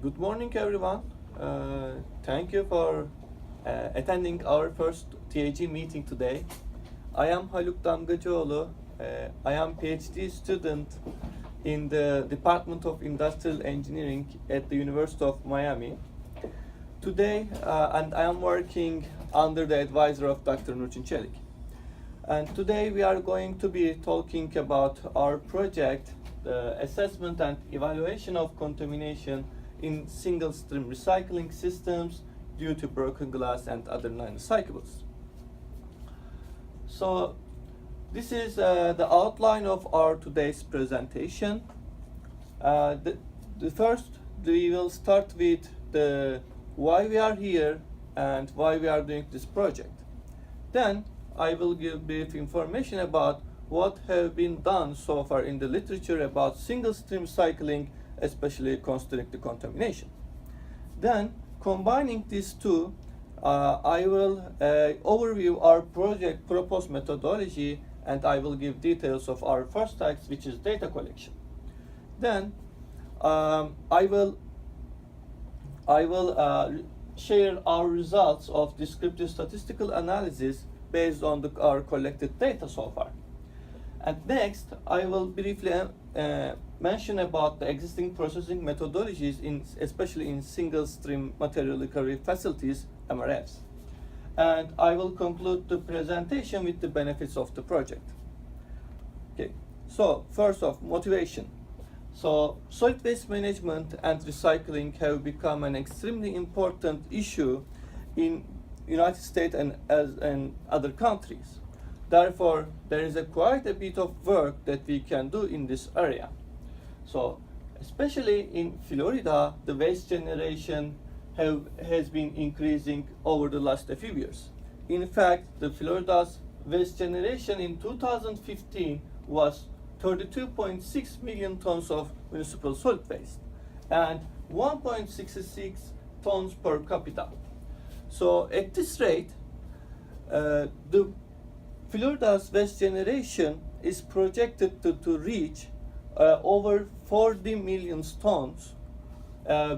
Good morning, everyone. Thank you for attending our first TAG meeting today. I am Haluk Damgacıoğlu. I am PhD student in the Department of Industrial Engineering at the University of Miami. Today, and I am working under the advisor of Dr. Nurçin Çelik. And today we are going to be talking about our project, the assessment and evaluation of contamination in single-stream recycling systems due to broken glass and other non-recyclables. So this is the outline of our today's presentation. The first, we will start with the why we are here and why we are doing this project. Then I will give brief information about what have been done so far in the literature about single-stream recycling, especially considering the contamination. Then, combining these two, I will overview our project proposed methodology, and I will give details of our first task, which is data collection. Then, I will share our results of descriptive statistical analysis based on our collected data so far. And next, I will briefly mention about the existing processing methodologies, especially in single-stream material recovery facilities, MRFs. And I will conclude the presentation with the benefits of the project. Okay, so first off, motivation. So solid waste management and recycling have become an extremely important issue in United States and other countries. Therefore, there is quite a bit of work that we can do in this area. So, especially in Florida, the waste generation has been increasing over the last few years. In fact, the Florida's waste generation in 2015 was 32.6 million tons of municipal solid waste and 1.66 tons per capita. So at this rate, the Florida's waste generation is projected to reach over 40 million tons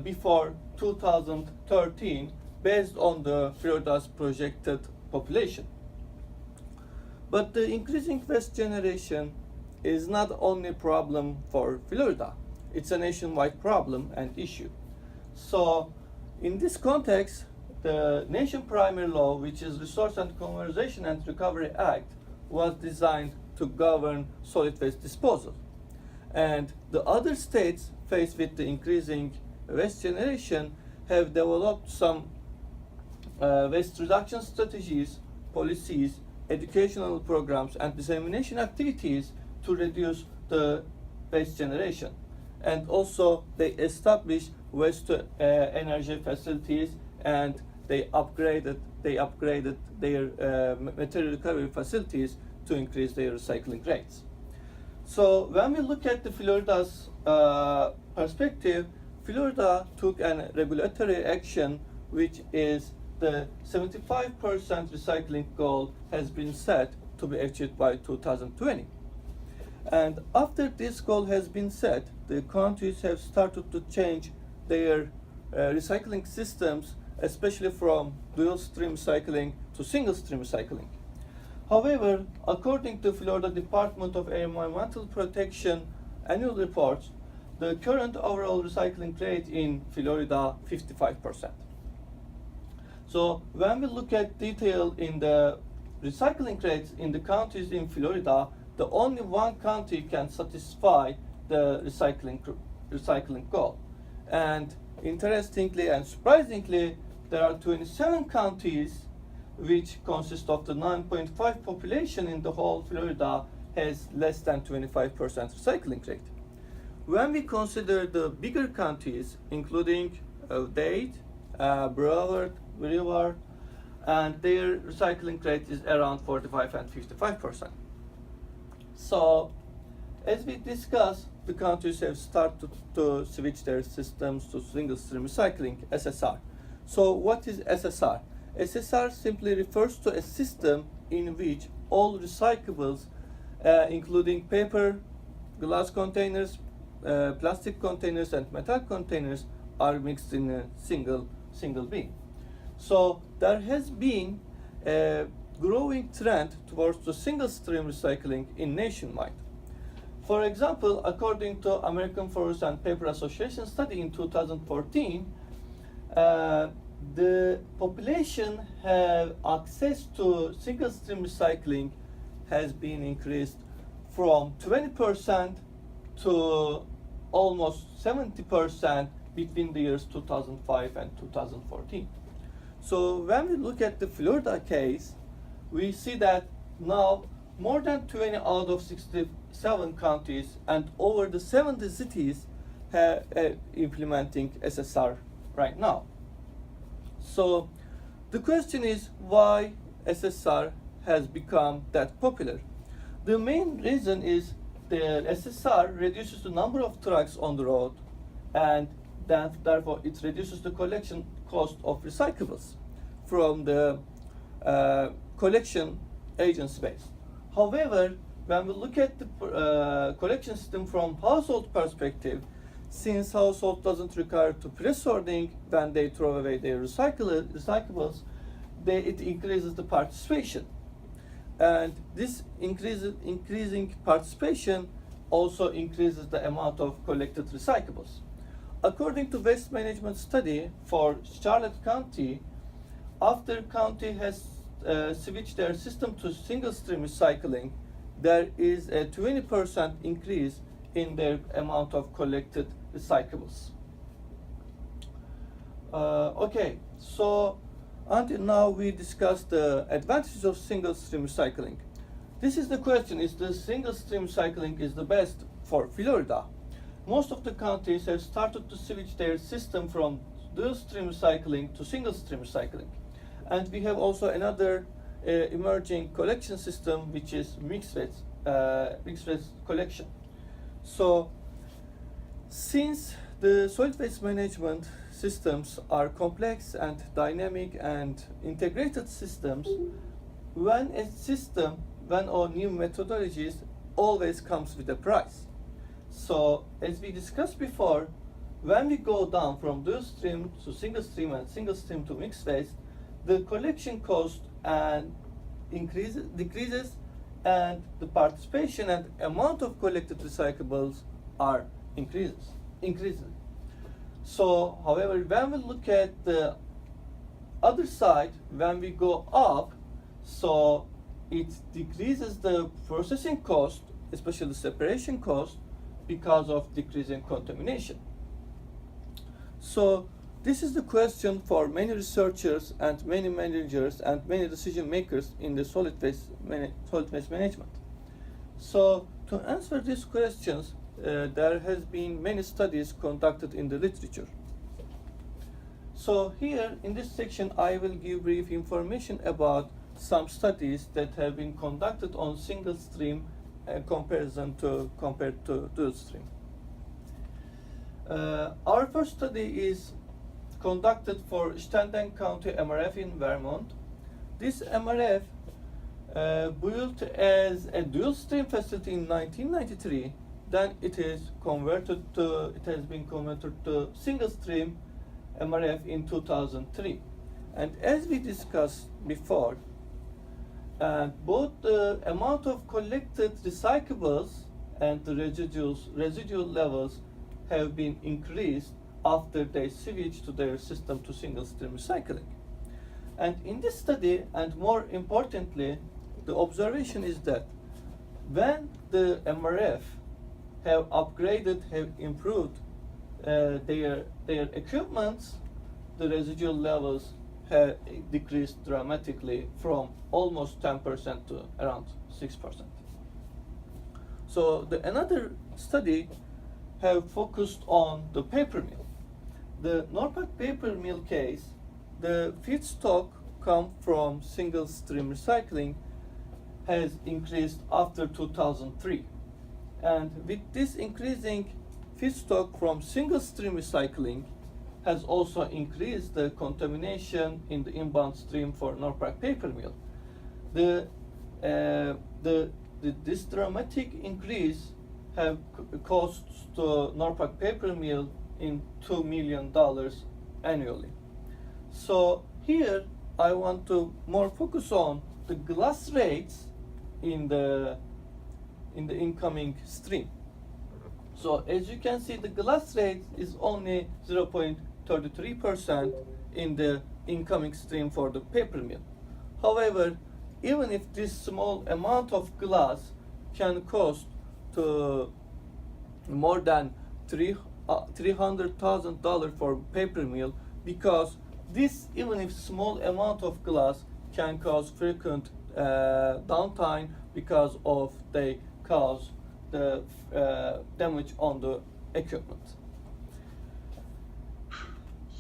before 2013, based on the Florida's projected population. But the increasing waste generation is not only a problem for Florida, it's a nationwide problem and issue. So in this context, the nation primary law, which is Resource and Conservation and Recovery Act, was designed to govern solid waste disposal. And the other states, faced with the increasing waste generation, have developed some waste reduction strategies, policies, educational programs, and dissemination activities to reduce the waste generation. And also, they established waste to energy facilities, and they upgraded their material recovery facilities to increase their recycling rates. So when we look at the Florida's perspective, Florida took a regulatory action, which is the 75% recycling goal has been set to be achieved by 2020. And after this goal has been set, the countries have started to change their recycling systems, especially from dual-stream recycling to single-stream recycling. However, according to Florida Department of Environmental Protection annual reports, the current overall recycling rate in Florida 55%. So when we look at detail in the recycling rates in the countries in Florida, the only one country can satisfy the recycling goal. And interestingly and surprisingly, there are 27 counties which consist of the 9.5 population in the whole Florida has less than 25% recycling rate. When we consider the bigger counties, including Dade, Broward, Brevard, and their recycling rate is around 45 and 55%. So, as we discussed, the countries have started to switch their systems to single-stream recycling, SSR. So what is SSR? SSR simply refers to a system in which all recyclables, including paper, glass containers, plastic containers, and metal containers, are mixed in a single bin. So there has been a growing trend towards the single stream recycling in nationwide. For example, according to American Forest and Paper Association study in 2014, the population have access to single stream recycling has been increased from 20% to almost 70% between the years 2005 and 2014. So when we look at the Florida case, we see that now more than 20 out of 67 counties and over the 70 cities have implementing SSR right now. So the question is why SSR has become that popular. The main reason is the SSR reduces the number of trucks on the road, and then therefore it reduces the collection cost of recyclables from the collection agency base. However, when we look at the collection system from household perspective, since household doesn't require to pre-sorting when they throw away their recyclables, it increases the participation. And this increasing participation also increases the amount of collected recyclables. According to waste management study for Charlotte County, after county has switched their system to single stream recycling, there is a 20% increase in their amount of collected recyclables. Okay, so until now we discussed the advantages of single stream recycling. This is the question: is the single stream recycling is the best for Florida? Most of the counties have started to switch their system from dual stream recycling to single stream recycling. And we have also another emerging collection system, which is mixed waste collection. So since the solid waste management systems are complex and dynamic and integrated systems, when a new methodologies always comes with a price. So as we discussed before, when we go down from dual stream to single stream and single stream to mixed waste, the collection cost and decreases, and the participation and amount of collected recyclables are increasing. So, however, when we look at the other side, when we go up, so it decreases the processing cost, especially the separation cost, because of decreasing contamination. So this is the question for many researchers and many managers and many decision makers in the solid waste management. So to answer these questions, there has been many studies conducted in the literature. So here in this section, I will give brief information about some studies that have been conducted on single stream compared to dual stream. Our first study is conducted for Standen County MRF in Vermont. This MRF built as a dual stream facility in 1993. Then it has been converted to single stream MRF in 2003. And as we discussed before, both the amount of collected recyclables and the residual levels have been increased after they switched to their system to single stream recycling. And in this study, and more importantly, the observation is that when the MRF have improved their equipment, the residual levels have decreased dramatically from almost 10% to around 6%. So another study have focused on the paper mill. The NORPAC paper mill case, the feedstock come from single stream recycling has increased after 2003. And with this increasing feedstock from single stream recycling has also increased the contamination in the inbound stream for NORPAC paper mill. This dramatic increase have caused to NORPAC paper mill in $2 million annually. So here I want to more focus on the glass rates in the incoming stream. So as you can see, the glass rate is only 0.33% in the incoming stream for the paper mill. However, even if this small amount of glass can cost to more than $300,000 for paper mill, because this, even if small amount of glass, can cause frequent downtime because of they cause the damage on the equipment.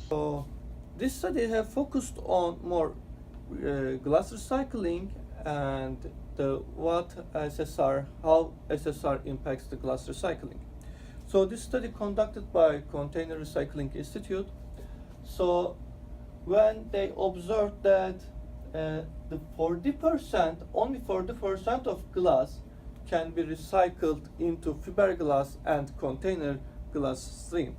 So this study have focused on more glass recycling and how SSR impacts the glass recycling. So this study conducted by Container Recycling Institute. So when they observed that the 40%, only 40% of glass can be recycled into fiberglass and container glass stream,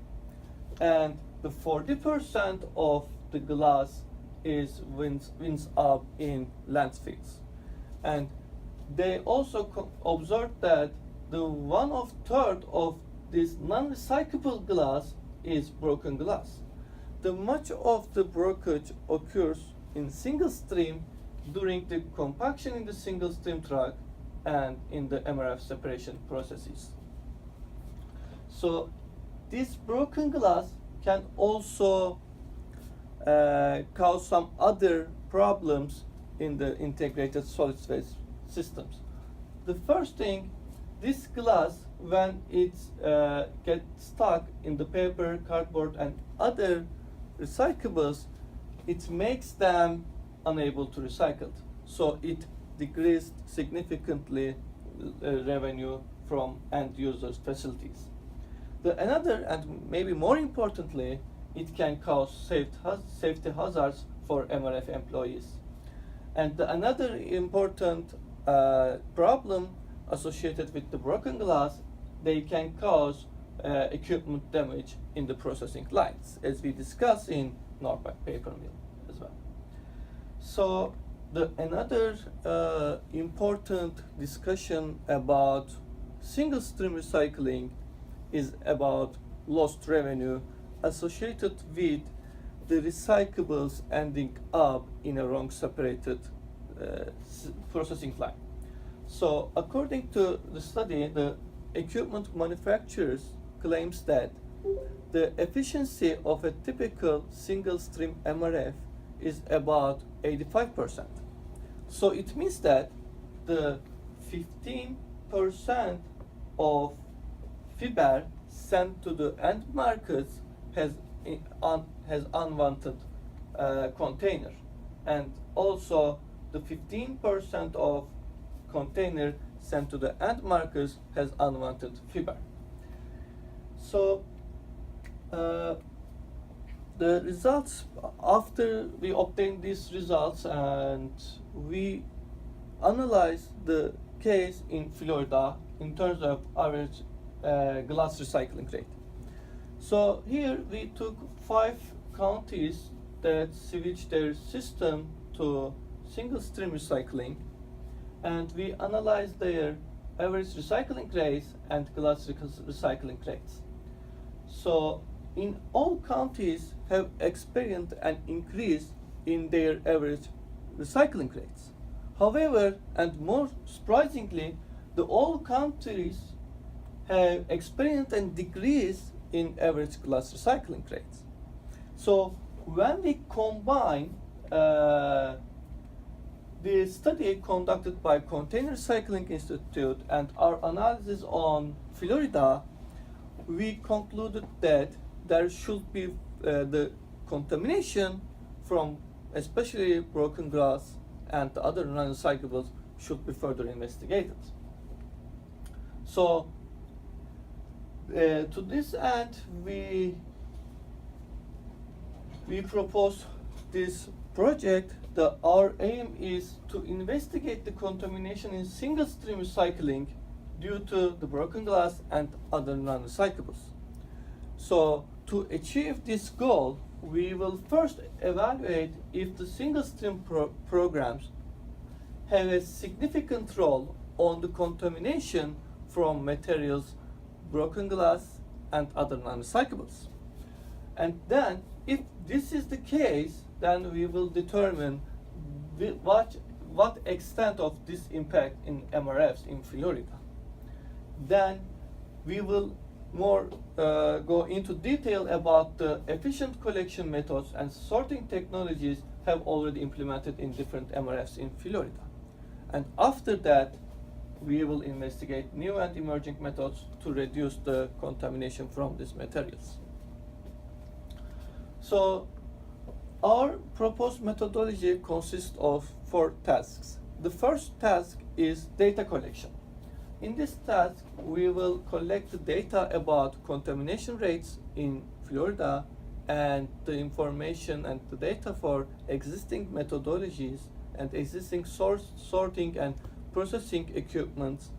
and the 40% of the glass winds up in landfills. And they also observed that the 1/3 of this non-recyclable glass is broken glass. The much of the breakage occurs in single stream during the compaction in the single stream track and in the MRF separation processes. So this broken glass can also cause some other problems in the integrated solid waste systems. The first thing, this glass, when it gets stuck in the paper, cardboard, and other recyclables, it makes them unable to recycle. So it decreased significantly revenue from end users' facilities. Another, and maybe more importantly, it can cause safety hazards for MRF employees. And another important problem associated with the broken glass, they can cause equipment damage in the processing lines, as we discussed in Norpak paper mill as well. So another important discussion about single stream recycling is about lost revenue associated with the recyclables ending up in a wrong separated processing line. So according to the study, the equipment manufacturers claims that the efficiency of a typical single stream MRF is about 85%. So it means that the 15% of fiber sent to the end markets has unwanted container, and also the 15% of container sent to the end markets has unwanted fiber. So the results, after we obtain these results and we analyze the case in Florida in terms of average glass recycling rate. So here we took 5 counties that switched their system to single stream recycling, and we analyzed their average recycling rates and glass recycling rates. So in all counties have experienced an increase in their average recycling rates. However, and more surprisingly, all countries have experienced a decrease in average glass recycling rates. So when we combine the study conducted by Container Recycling Institute and our analysis on Florida, we concluded that there should be the contamination from especially broken glass and other non-recyclables should be further investigated. So to this end, we propose this project. Our aim is to investigate the contamination in single stream recycling due to the broken glass and other non-recyclables. So to achieve this goal, we will first evaluate if the single stream programs have a significant role on the contamination from materials, broken glass, and other non-recyclables. And then, if this is the case, then we will determine what extent of this impact in MRFs in Florida. Then we will more go into detail about the efficient collection methods and sorting technologies have already implemented in different MRFs in Florida. And after that, we will investigate new and emerging methods to reduce the contamination from these materials. So, our proposed methodology consists of 4 tasks. The first task is data collection. In this task, we will collect the data about contamination rates in Florida and the information and the data for existing methodologies and existing sorting and processing equipments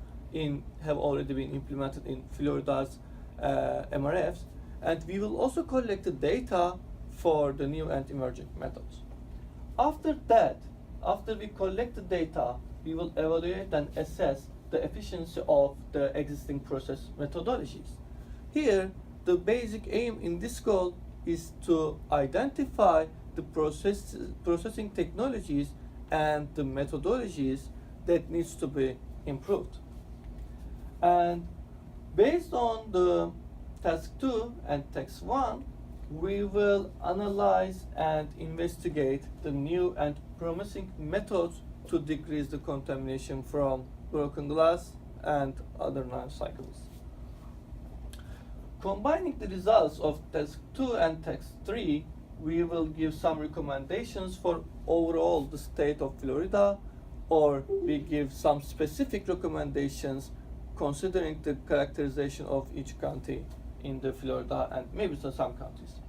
have already been implemented in Florida's MRFs. And we will also collect the data for the new and emerging methods. After that, after we collect the data, we will evaluate and assess the efficiency of the existing process methodologies. Here, the basic aim in this goal is to identify the processing technologies and the methodologies that needs to be improved. And based on the task 2 and task 1, we will analyze and investigate the new and promising methods to decrease the contamination from broken glass and other non-recyclables. Combining the results of task 2 and task 3, we will give some recommendations for overall the state of Florida, or we give some specific recommendations considering the characterization of each county in the Florida and maybe some counties.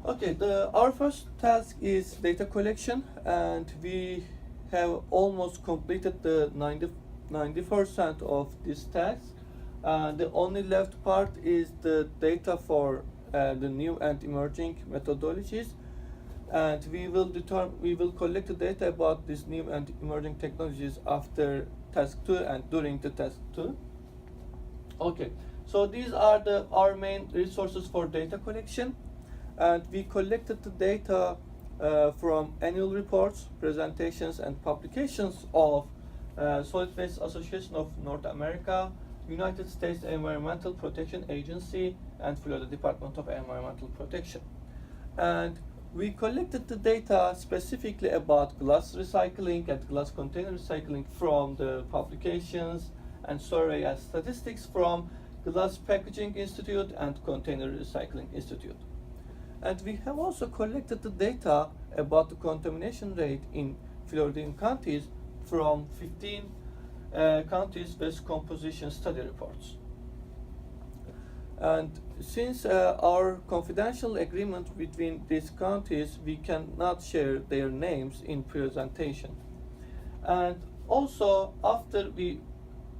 Okay, our first task is data collection, and we have almost completed the 90% of this task. The only left part is the data for the new and emerging methodologies, and we will collect the data about these new and emerging technologies after task 2 and during the task 2. Okay, so these are our main resources for data collection, and we collected the data from annual reports, presentations, and publications of Solid Waste Association of North America, United States Environmental Protection Agency, and Florida Department of Environmental Protection. And we collected the data specifically about glass recycling and glass container recycling from the publications and survey and statistics from Glass Packaging Institute and Container Recycling Institute. And we have also collected the data about the contamination rate in Floridian counties from 15 counties waste composition study reports. And since our confidential agreement between these counties, we cannot share their names in presentation. And also,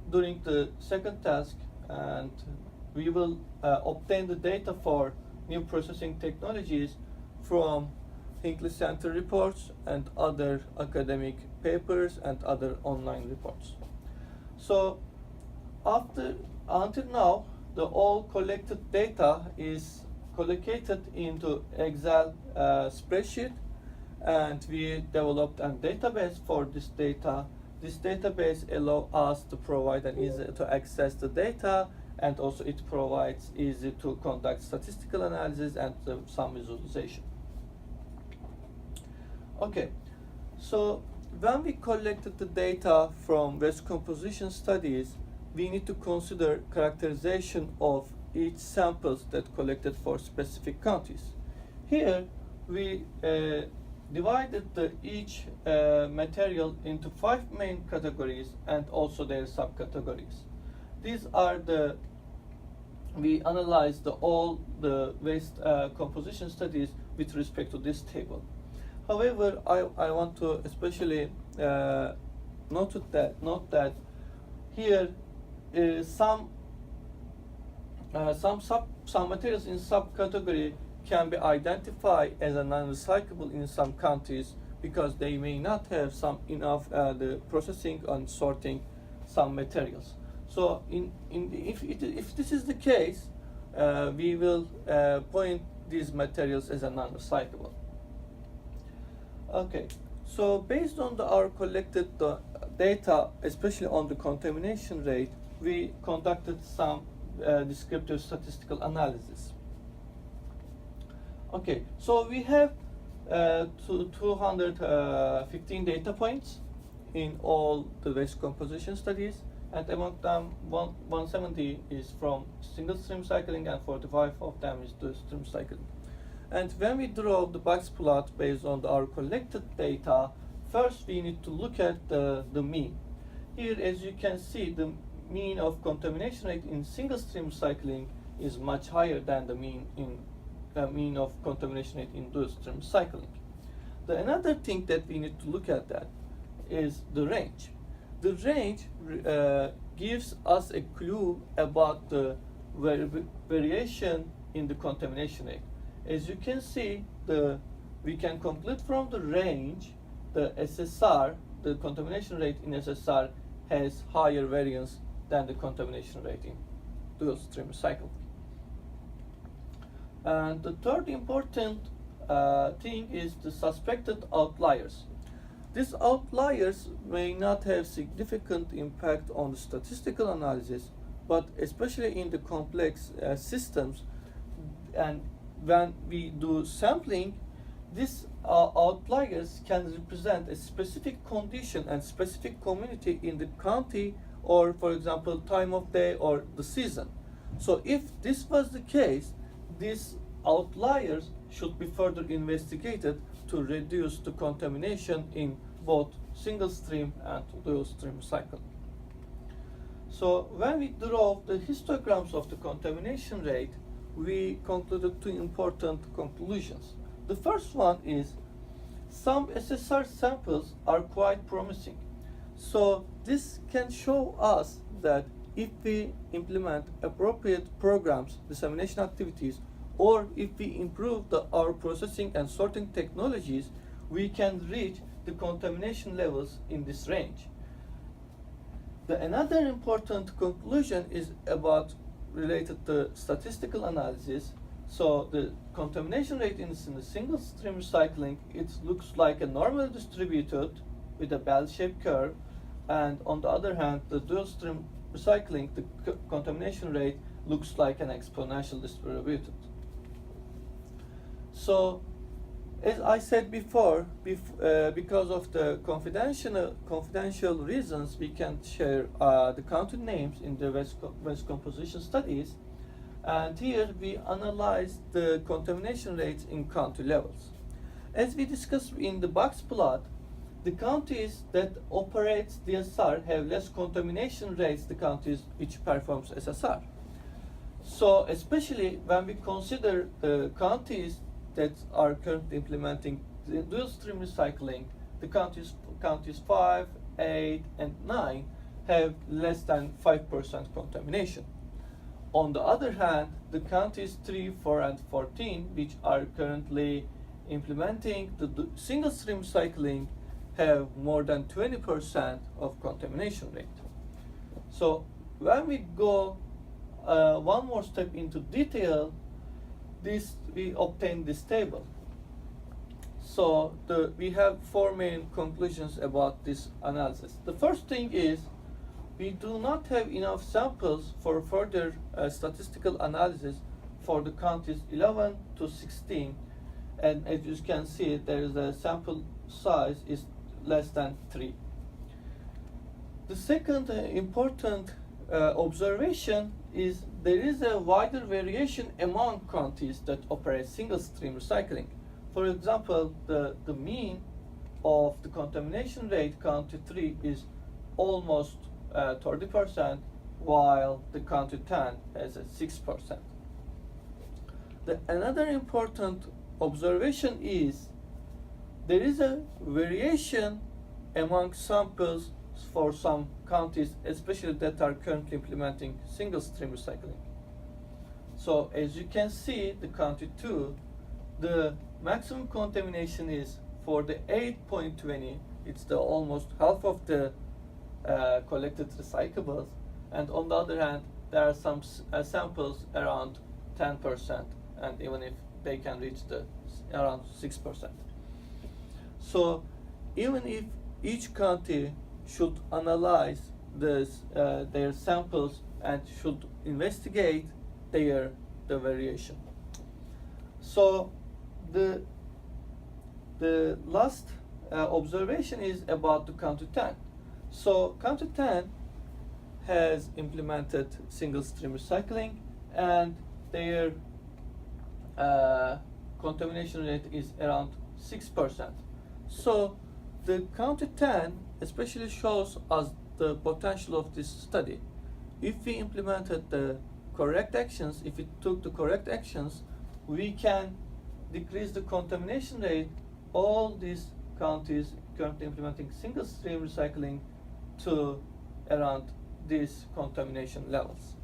during the second task, and we will obtain the data for new processing technologies from Hinckley Center reports and other academic papers and other online reports. So until now, the all collected data is collocated into Excel spreadsheet, and we developed a database for this data. This database allows us to provide an easy to access the data, and also it provides easy to conduct statistical analysis and some visualization. Okay, so when we collected the data from waste composition studies, we need to consider characterization of each samples that collected for specific counties. Here, we divided each material into 5 main categories and also their subcategories. These are we analyzed all the waste composition studies with respect to this table. However, I want to especially note that here some some materials in subcategory can be identified as a non-recyclable in some counties because they may not have some enough the processing and sorting some materials. So if this is the case, we will point these materials as a non-recyclable. Okay, so based on our collected data, especially on the contamination rate, we conducted some descriptive statistical analysis. Okay, so we have 215 data points in all the waste composition studies, and among them 170 is from single stream cycling and 45 of them is dual stream cycling. And when we draw the box plot based on our collected data, first we need to look at the mean. Here, as you can see, the mean of contamination rate in single stream cycling is much higher than the mean of contamination rate in dual stream cycling. Another thing that we need to look at that is the range. The range gives us a clue about the variation in the contamination rate. As you can see, we can conclude from the range, the SSR, the contamination rate in SSR has higher variance than the contamination rate in dual stream cycling. And the third important thing is the suspected outliers. These outliers may not have significant impact on the statistical analysis, but especially in the complex systems, and when we do sampling, these outliers can represent a specific condition and specific community in the county, or for example time of day or the season. So if this was the case, these outliers should be further investigated to reduce the contamination in both single stream and dual stream cycle. So when we draw the histograms of the contamination rate, we concluded two important conclusions. The first one is some SSR samples are quite promising. So this can show us that if we implement appropriate programs, dissemination activities, or if we improve our processing and sorting technologies, we can reach the contamination levels in this range. Another important conclusion is related to statistical analysis. So the contamination rate in the single stream recycling, it looks like a normally distributed with a bell-shaped curve, and on the other hand, the dual stream recycling, the contamination rate looks like an exponential distributed. So, as I said before, because of the confidential reasons, we can't share the county names in the waste composition studies. And here we analyze the contamination rates in county levels. As we discussed in the box plot, the counties that operate DSR have less contamination rates than the counties which performs SSR. So especially when we consider the counties that are currently implementing the dual stream recycling, the counties 5, 8, and 9 have less than 5% contamination. On the other hand, the counties 3, 4, and 14, which are currently implementing the single stream recycling, have more than 20% of contamination rate. So when we go one more step into detail, we obtain this table. So we have four main conclusions about this analysis. The first thing is we do not have enough samples for further statistical analysis for the counties 11 to 16, and as you can see, there is a sample size is less than 3. The second important observation is there is a wider variation among counties that operate single stream recycling. For example, the mean of the contamination rate county 3 is almost 30%, while the county 10 has a 6%. Another important observation is there is a variation among samples for some counties, especially that are currently implementing single stream recycling. So as you can see, the country 2, the maximum contamination is for the 8.20. It's the almost half of the collected recyclables, and on the other hand, there are some samples around 10%, and even if they can reach the around 6%. So even if each county should analyze this, their samples and should investigate the variation. So the last observation is about the country 10. So country 10 has implemented single stream recycling, and their contamination rate is around 6%. So the country 10 especially shows us the potential of this study. If we implemented the correct actions, if we took the correct actions, we can decrease the contamination rate. All these counties currently implementing single stream recycling to around these contamination levels.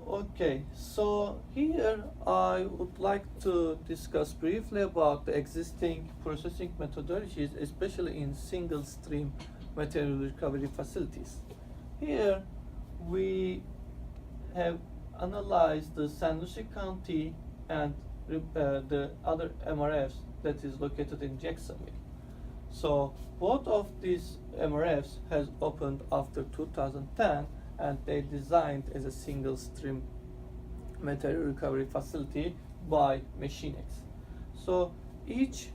Okay, so here I would like to discuss briefly about the existing processing methodologies, especially in single stream material recovery facilities. Here we have analyzed the San Lucie County and the other MRFs that is located in Jacksonville. So both of these MRFs has opened after 2010, and they designed as a single stream material recovery facility by Machinex. So each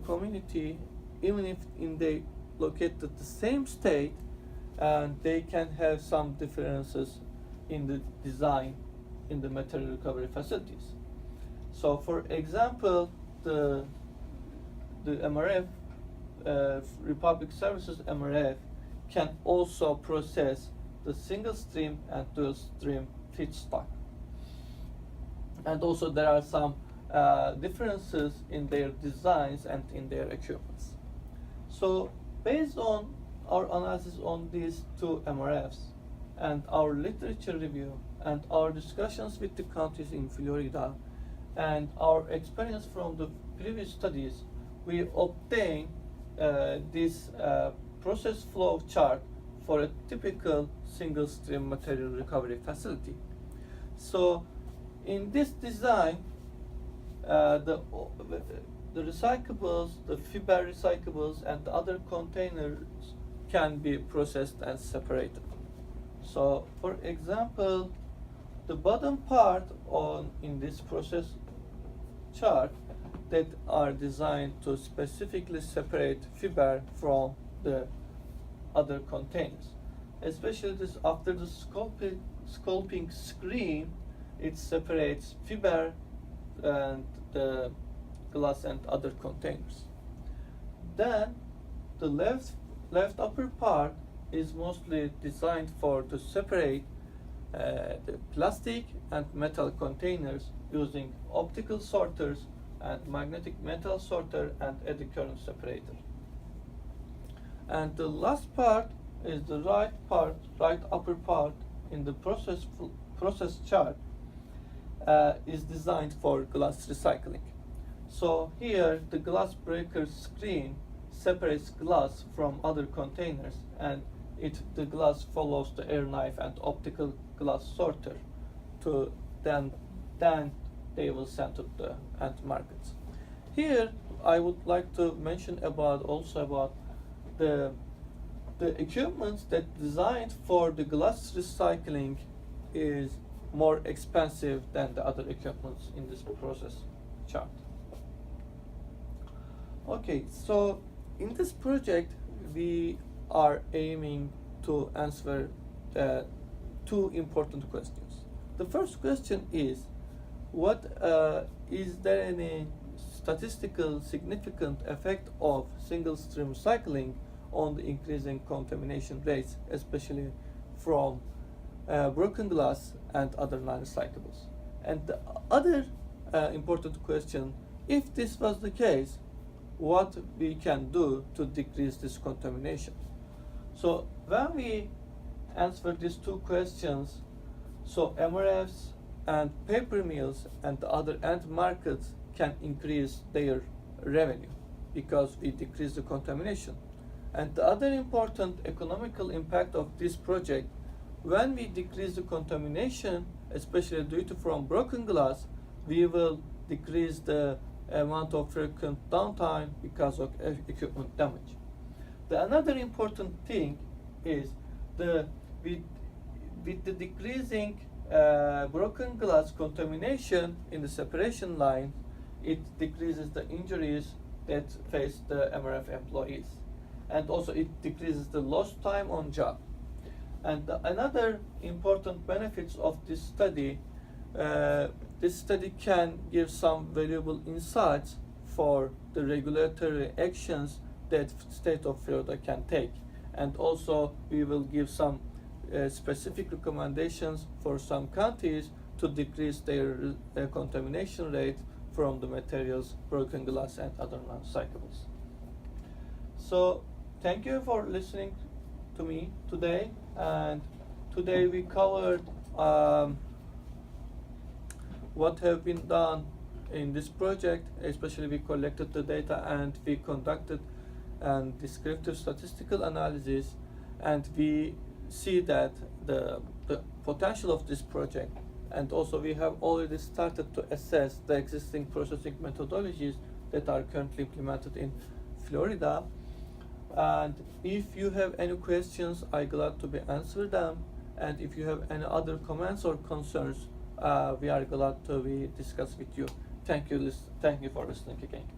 community, even if they located the same state, and they can have some differences in the design in the material recovery facilities. So for example, the MRF, Republic Services MRF, can also process the single stream and dual stream feedstock. And also there are some differences in their designs and in their equipments. So based on our analysis on these two MRFs and our literature review and our discussions with the counties in Florida and our experience from the previous studies, we obtained this process flow chart for a typical single stream material recovery facility. So in this design, the recyclables, the fiber recyclables, and the other containers can be processed and separated. So for example, the bottom part in this process chart that are designed to specifically separate fiber from the other containers. Especially this after the sculpting screen, it separates fiber and the glass and other containers. Then the left upper part is mostly designed to separate the plastic and metal containers using optical sorters and magnetic metal sorter and eddy current separator. And the last part is the right upper part in the process chart is designed for glass recycling. So here the glass breaker screen separates glass from other containers, and the glass follows the air knife and optical glass sorter to then they will send to the end markets. Here I would like to mention about the equipment that designed for the glass recycling is more expensive than the other equipment in this process chart. Okay, so in this project we are aiming to answer two important questions. The first question is, is there any statistical significant effect of single stream recycling on the increasing contamination rates, especially from broken glass and other non-recyclables? And the other important question, if this was the case, what we can do to decrease this contamination? So when we answer these two questions, so MRFs and paper mills and the other end markets can increase their revenue because we decrease the contamination. And the other important economical impact of this project, when we decrease the contamination, especially due to from broken glass, we will decrease the amount of frequent downtime because of equipment damage. The another important thing is with the decreasing broken glass contamination in the separation line, it decreases the injuries that face the MRF employees, and also it decreases the lost time on job. And another important benefits of this study can give some valuable insights for the regulatory actions that state of Florida can take. And also we will give some specific recommendations for some counties to decrease their contamination rate from the materials, broken glass and other non-recyclables. So thank you for listening to me today, and today we covered what have been done in this project. Especially we collected the data and we conducted descriptive statistical analysis, and we see that the potential of this project, and also we have already started to assess the existing processing methodologies that are currently implemented in Florida. And if you have any questions, I'm glad to be answer them. And if you have any other comments or concerns, we are glad to be discuss with you. Thank you for listening again.